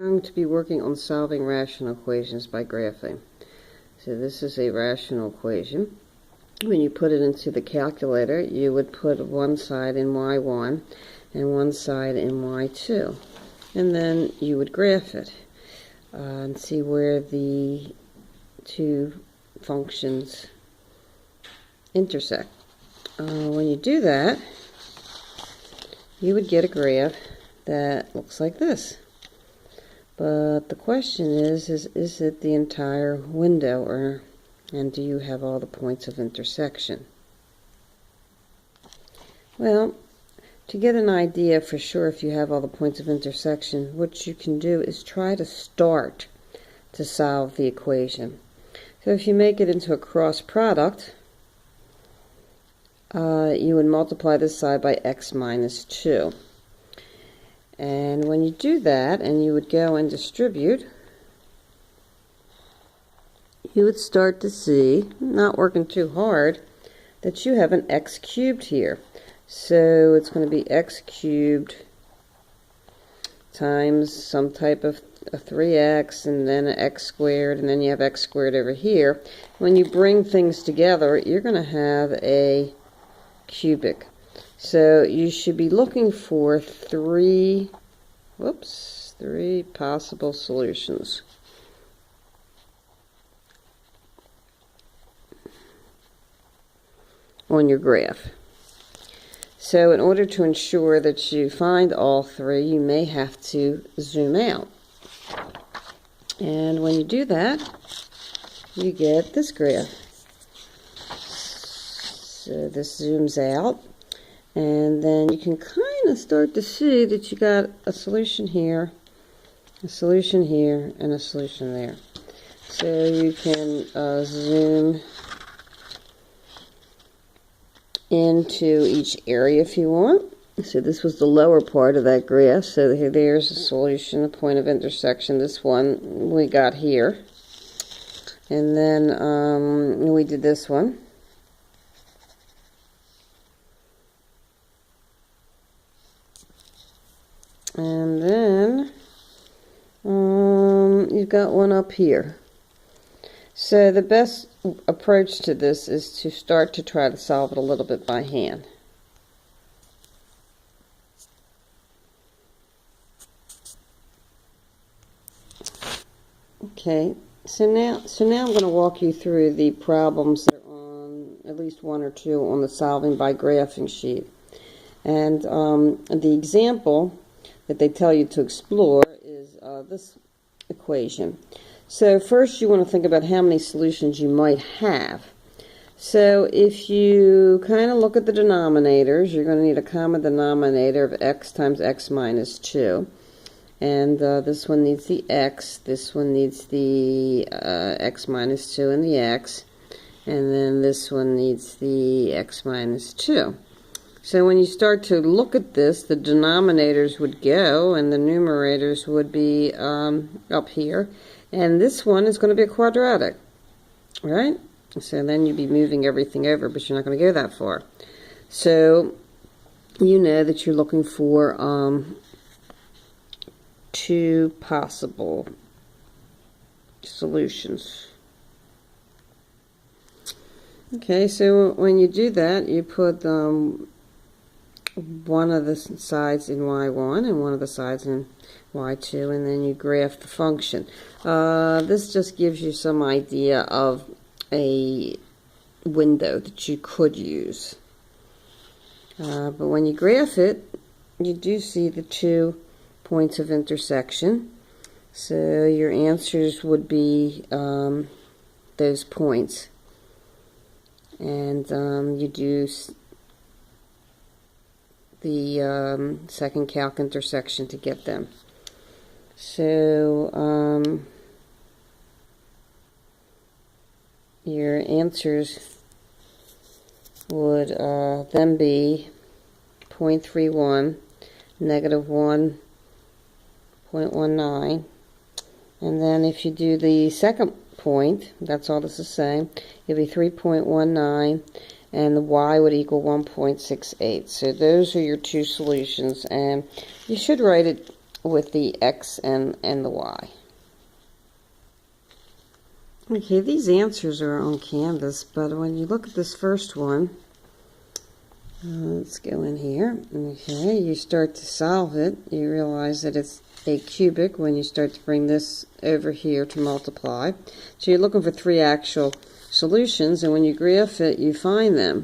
I'm going to be working on solving rational equations by graphing. So this is a rational equation. When you put it into the calculator, you would put one side in y1 and one side in y2. And then you would graph it and see where the two functions intersect. When you do that, you would get a graph that looks like this. But the question is it the entire window, and do you have all the points of intersection? Well, to get an idea for sure if you have all the points of intersection, what you can do is try to start to solve the equation. So if you make it into a cross product, you would multiply this side by x minus 2. And when you do that, and you would go and distribute, you would start to see, not working too hard, that you have an x cubed here. So it's going to be x cubed times some type of a 3x, and then an x squared, and then you have x squared over here. When you bring things together, you're going to have a cubic. So you should be looking for three possible solutions. On your graph. So in order to ensure that you find all three, you may have to zoom out. And when you do that, you get this graph. So this zooms out. And then you can kind of start to see that you got a solution here, a solution here, and a solution there. So you can zoom into each area if you want. So this was the lower part of that graph. So there's a solution, a point of intersection. This one we got here. And then we did this one. And then you've got one up here. So the best approach to this is to start to try to solve it a little bit by hand. Okay, so now I'm going to walk you through the problems that are on at least one or two on the solving by graphing sheet. And the example that they tell you to explore is this equation. So first you want to think about how many solutions you might have. So if you kind of look at the denominators, you're going to need a common denominator of x times x minus 2. And this one needs the x, this one needs the x minus 2 and the x, and then this one needs the x minus 2. So when you start to look at this, the denominators would go and the numerators would be up here. And this one is going to be a quadratic, right? So then you'd be moving everything over, but you're not going to go that far. So you know that you're looking for two possible solutions. Okay, so when you do that, you put one of the sides in y1 and one of the sides in y2, and then you graph the function. This just gives you some idea of a window that you could use. But when you graph it, you do see the 2 points of intersection. So your answers would be those points. And you do the second calc intersection to get them. So your answers would then be 0.31, negative 1.19, and then if you do the second point, that's all this is saying, it'd be 3.19, and the y would equal 1.68. So those are your two solutions, and you should write it with the X and the Y. Okay, these answers are on Canvas, but when you look at this first one, let's go in here. Okay, you start to solve it. You realize that it's a cubic when you start to bring this over here to multiply. So you're looking for 3 actual solutions, and when you graph it, you find them.